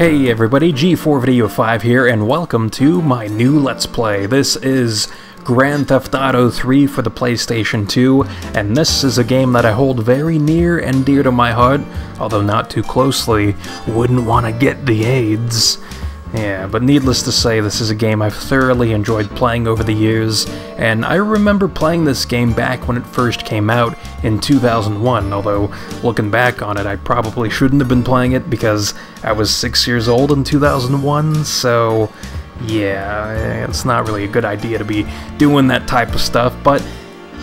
Hey everybody, G4 Video 5 here, and welcome to my new Let's Play. This is Grand Theft Auto 3 for the PlayStation 2, and this is a game that I hold very near and dear to my heart, although not too closely. Wouldn't want to get the AIDS. Yeah, but needless to say, this is a game I've thoroughly enjoyed playing over the years, and I remember playing this game back when it first came out in 2001, although looking back on it, I probably shouldn't have been playing it because I was 6 years old in 2001, so yeah, it's not really a good idea to be doing that type of stuff, but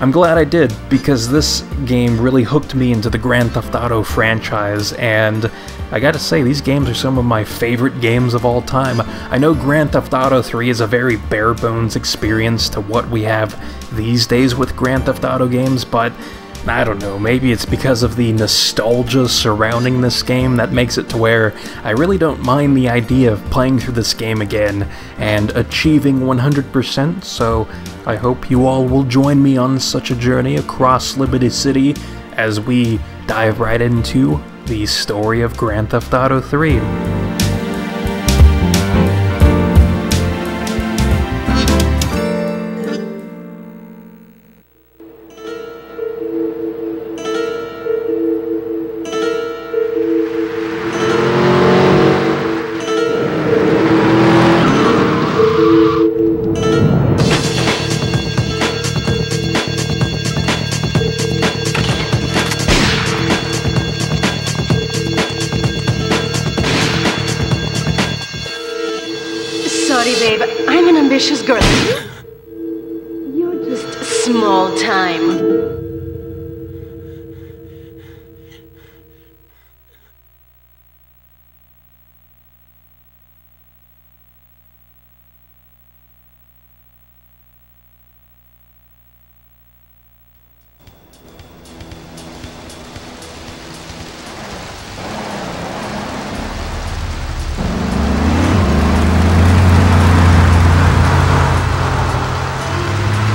I'm glad I did, because this game really hooked me into the Grand Theft Auto franchise, and I gotta say, these games are some of my favorite games of all time. I know Grand Theft Auto 3 is a very bare-bones experience to what we have these days with Grand Theft Auto games, but I don't know, maybe it's because of the nostalgia surrounding this game that makes it to where I really don't mind the idea of playing through this game again and achieving 100%, so I hope you all will join me on such a journey across Liberty City as we dive right into the story of Grand Theft Auto 3. Sorry, babe. I'm an ambitious girl. You're just small time.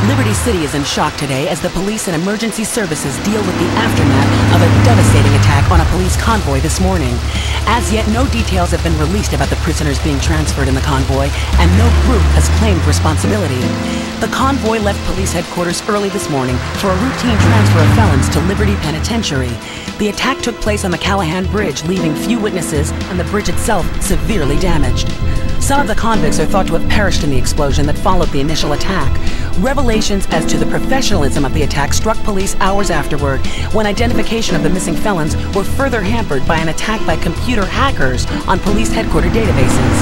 Liberty City is in shock today as the police and emergency services deal with the aftermath of a devastating attack on a police convoy this morning. As yet, no details have been released about the prisoners being transferred in the convoy, and no group has claimed responsibility. The convoy left police headquarters early this morning for a routine transfer of felons to Liberty Penitentiary. The attack took place on the Callahan Bridge, leaving few witnesses and the bridge itself severely damaged. Some of the convicts are thought to have perished in the explosion that followed the initial attack. Revelations as to the professionalism of the attack struck police hours afterward, when identification of the missing felons were further hampered by an attack by computer hackers on police headquarters databases.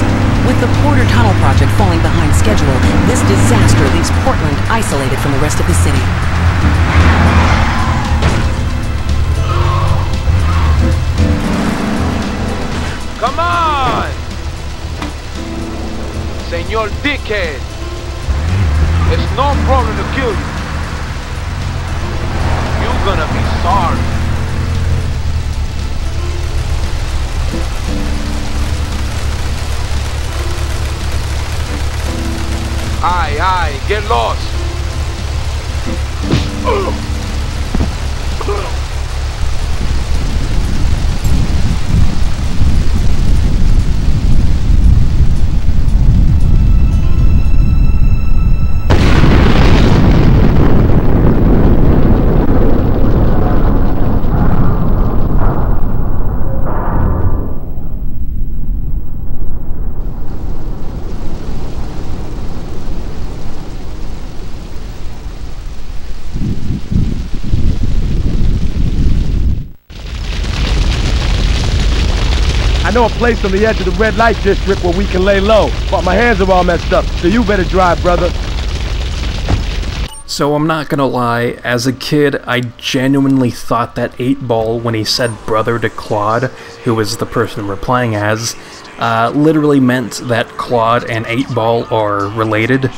With the Porter Tunnel project falling behind schedule, this disaster leaves Portland isolated from the rest of the city. Come on! Señor Dickhead! It's no problem to kill you. You're gonna be sorry. Aye, get lost. I know a place on the edge of the red light district where we can lay low, but my hands are all messed up, so you better drive, brother. So I'm not gonna lie, as a kid, I genuinely thought that 8-Ball, when he said brother to Claude, who was the person we're playing as, literally meant that Claude and 8-Ball are related.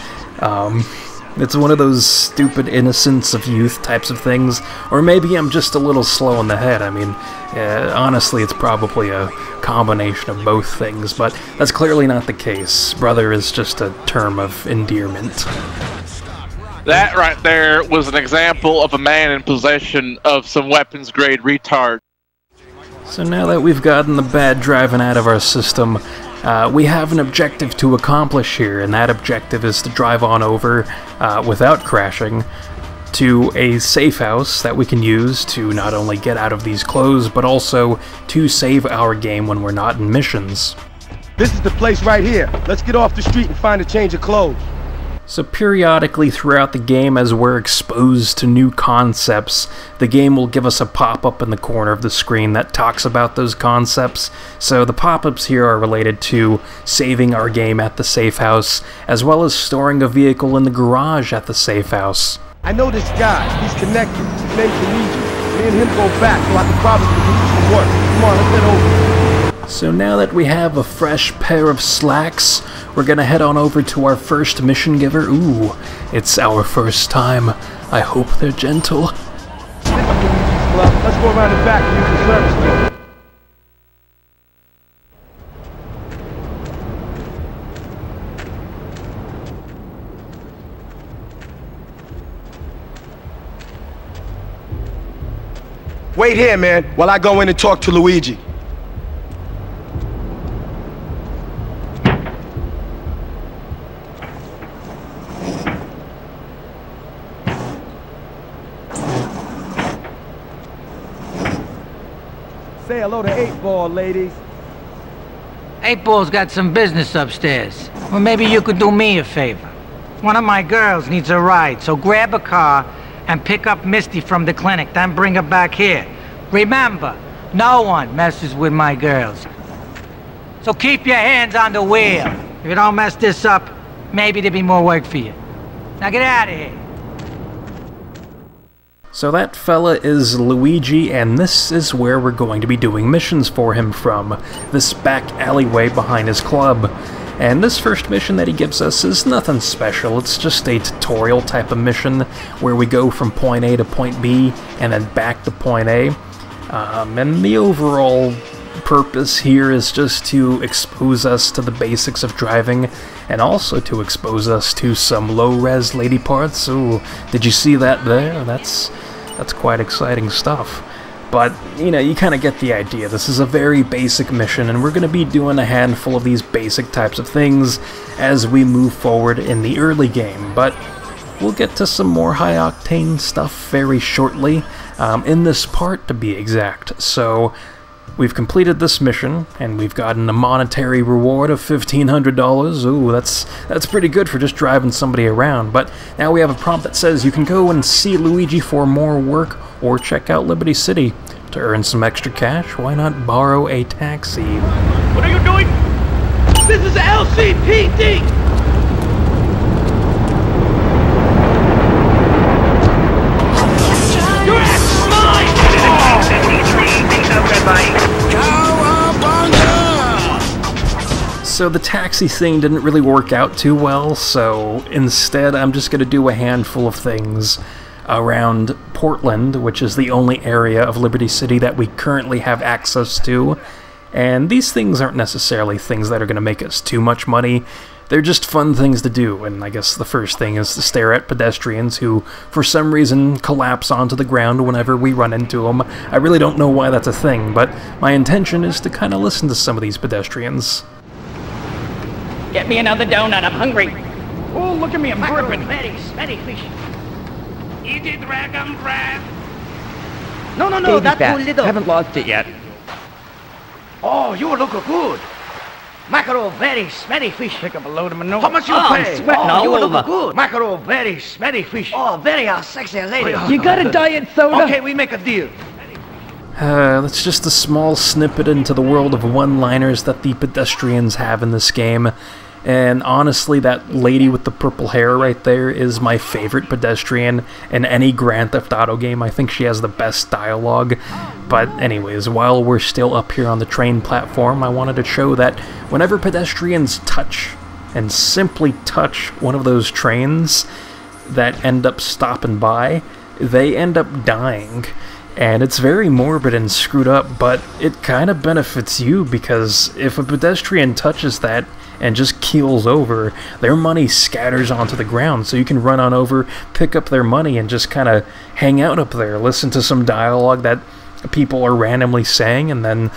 It's one of those stupid innocence of youth types of things, or maybe I'm just a little slow in the head. I mean, honestly, it's probably a combination of both things, but that's clearly not the case. Brother is just a term of endearment. That right there was an example of a man in possession of some weapons-grade retard. So now that we've gotten the bad driving out of our system, we have an objective to accomplish here, and that objective is to drive on over, without crashing, to a safe house that we can use to not only get out of these clothes, but also to save our game when we're not in missions. This is the place right here. Let's get off the street and find a change of clothes. So periodically throughout the game, as we're exposed to new concepts, the game will give us a pop-up in the corner of the screen that talks about those concepts. So the pop-ups here are related to saving our game at the safe house, as well as storing a vehicle in the garage at the safe house. I know this guy. He's connected. His name's Luigi. Me and him go back, so I can probably use some work. Come on, let's head over. So now that we have a fresh pair of slacks, we're gonna head on over to our first mission giver. Ooh, it's our first time. I hope they're gentle. Let's go around the back and use the service door. Wait here, man, while I go in and talk to Luigi. Say hello to 8-Ball, ladies. 8-Ball's got some business upstairs. Well, maybe you could do me a favor. One of my girls needs a ride, so grab a car and pick up Misty from the clinic, then bring her back here. Remember, no one messes with my girls. So keep your hands on the wheel. If you don't mess this up, maybe there'll be more work for you. Now get out of here. So that fella is Luigi, and this is where we're going to be doing missions for him from, this back alleyway behind his club. And this first mission that he gives us is nothing special, it's just a tutorial type of mission where we go from point A to point B and then back to point A. And the overall purpose here is just to expose us to the basics of driving and also to expose us to some low-res lady parts. Ooh, did you see that there? That's quite exciting stuff. But, you know, you kind of get the idea. This is a very basic mission, and we're going to be doing a handful of these basic types of things as we move forward in the early game. But we'll get to some more high-octane stuff very shortly, in this part to be exact. So we've completed this mission, and we've gotten a monetary reward of $1,500. Ooh, that's pretty good for just driving somebody around. But now we have a prompt that says you can go and see Luigi for more work, or check out Liberty City. To earn some extra cash, why not borrow a taxi? What are you doing? This is LCPD! Your ass is mine! So the taxi thing didn't really work out too well, so instead I'm just going to do a handful of things around Portland, which is the only area of Liberty City that we currently have access to. And these things aren't necessarily things that are going to make us too much money. They're just fun things to do, and I guess the first thing is to stare at pedestrians who, for some reason, collapse onto the ground whenever we run into them. I really don't know why that's a thing, but my intention is to kind of listen to some of these pedestrians. Get me another donut, I'm hungry. Oh, look at me, I'm gripping. Very smelly fish. Eat it, dragon breath. No, Baby that's fat. too little. Haven't lost it yet. Oh, you look good. Mackerel, very smelly fish. Pick up a load of manure. How much you pay? I'm sweating all you over. look good. Mackerel, very smelly fish. Oh, very sexy lady. You got a diet soda? Okay, we make a deal. That's just a small snippet into the world of one-liners that the pedestrians have in this game. And honestly, that lady with the purple hair right there is my favorite pedestrian in any Grand Theft Auto game. I think she has the best dialogue. But anyways, while we're still up here on the train platform, I wanted to show that whenever pedestrians touch, and simply touch, one of those trains that end up stopping by, they end up dying. And it's very morbid and screwed up, but it kind of benefits you, because if a pedestrian touches that and just keels over, their money scatters onto the ground, so you can run on over, pick up their money, and just kind of hang out up there, listen to some dialogue that people are randomly saying, and then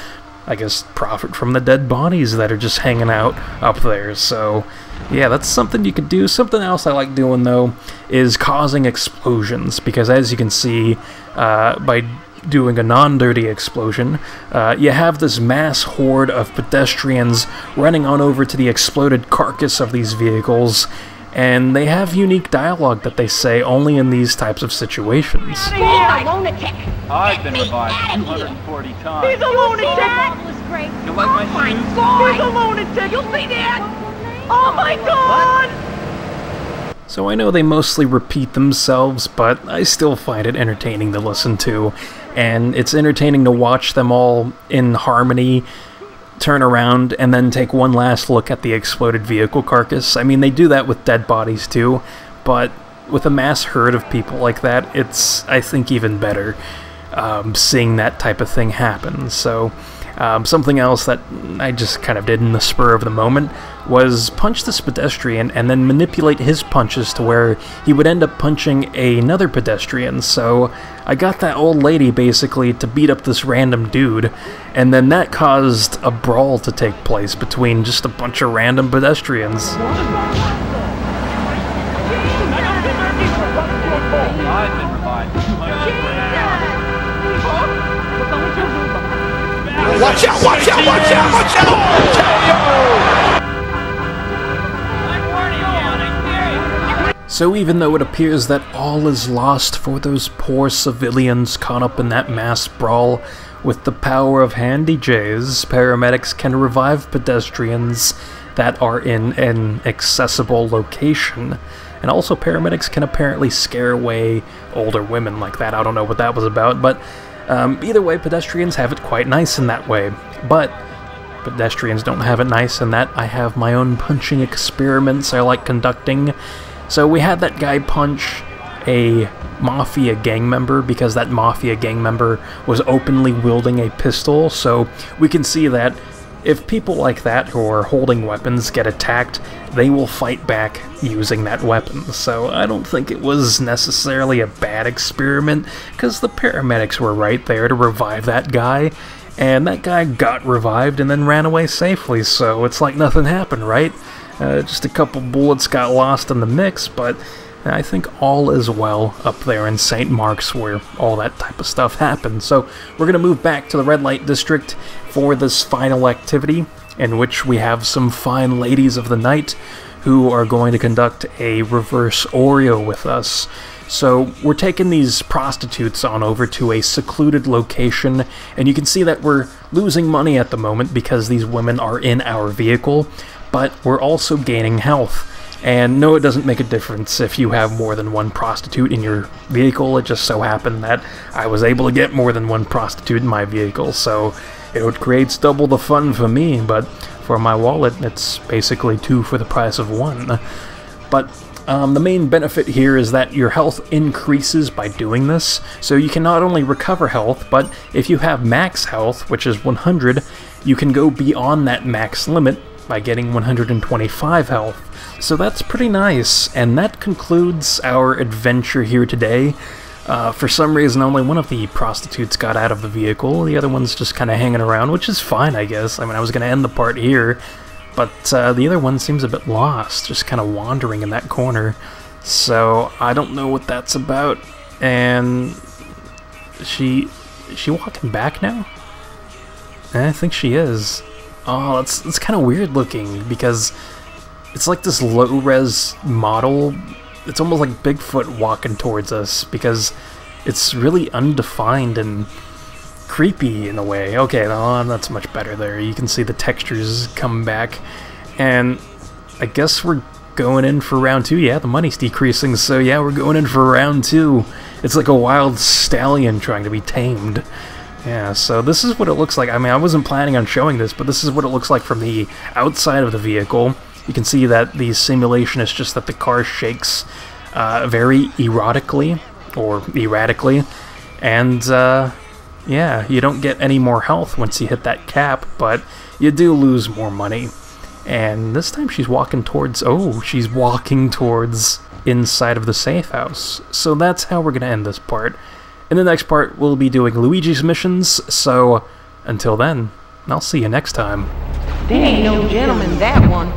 I guess profit from the dead bodies that are just hanging out up there. So yeah, that's something you could do. Something else I like doing though is causing explosions, because as you can see by doing a non-dirty explosion, you have this mass horde of pedestrians running on over to the exploded carcass of these vehicles, and they have unique dialogue that they say only in these types of situations. I've been revived 240 times. He's a lunatic! You like my shoes? He's a lunatic! You see that? Oh my god! So I know they mostly repeat themselves, but I still find it entertaining to listen to, and it's entertaining to watch them all in harmony turn around and then take one last look at the exploded vehicle carcass. I mean, they do that with dead bodies too, but with a mass herd of people like that, it's, I think, even better seeing that type of thing happen. So something else that I just kind of did in the spur of the moment was punch this pedestrian and then manipulate his punches to where he would end up punching another pedestrian. So I got that old lady basically to beat up this random dude, and then that caused a brawl to take place between just a bunch of random pedestrians. I've been revived 240 times. Watch out! Watch out! Watch out! Watch out! So even though it appears that all is lost for those poor civilians caught up in that mass brawl, with the power of handy J's, paramedics can revive pedestrians that are in an accessible location. And also paramedics can apparently scare away older women like that. I don't know what that was about, but either way, pedestrians have it quite nice in that way. But pedestrians don't have it nice in that I have my own punching experiments I like conducting. So we had that guy punch a Mafia gang member because that Mafia gang member was openly wielding a pistol. So we can see that if people like that who are holding weapons get attacked, they will fight back using that weapon. So I don't think it was necessarily a bad experiment, because the paramedics were right there to revive that guy, and that guy got revived and then ran away safely, so it's like nothing happened, right? Just a couple bullets got lost in the mix, but I think all is well up there in St. Mark's where all that type of stuff happens. So we're going to move back to the red light district for this final activity, in which we have some fine ladies of the night who are going to conduct a reverse Oreo with us. So we're taking these prostitutes on over to a secluded location, and you can see that we're losing money at the moment because these women are in our vehicle, but we're also gaining health. And no, it doesn't make a difference if you have more than one prostitute in your vehicle. It just so happened that I was able to get more than one prostitute in my vehicle, so it creates double the fun for me, but for my wallet, it's basically 2 for the price of 1. But the main benefit here is that your health increases by doing this, so you can not only recover health, but if you have max health, which is 100, you can go beyond that max limit by getting 125 health. So that's pretty nice, and that concludes our adventure here today. For some reason, only one of the prostitutes got out of the vehicle. The other one's just kind of hanging around, which is fine, I guess. I mean, I was going to end the part here, but the other one seems a bit lost, just kind of wandering in that corner. So I don't know what that's about. And is she walking back now? I think she is. Oh, it's kind of weird looking, because it's like this low-res model. It's almost like Bigfoot walking towards us, because it's really undefined and creepy in a way. Okay, no, that's much better there. You can see the textures come back, and I guess we're going in for round 2. Yeah, the money's decreasing, so yeah, we're going in for round 2. It's like a wild stallion trying to be tamed. Yeah, so this is what it looks like. I mean, I wasn't planning on showing this, but this is what it looks like from the outside of the vehicle. You can see that the simulation is just that the car shakes very erotically, or erratically, and yeah, you don't get any more health once you hit that cap, but you do lose more money. And this time she's walking towards, she's walking towards inside of the safe house. So that's how we're going to end this part. In the next part, we'll be doing Luigi's missions, so until then, I'll see you next time. There ain't no gentleman, that one.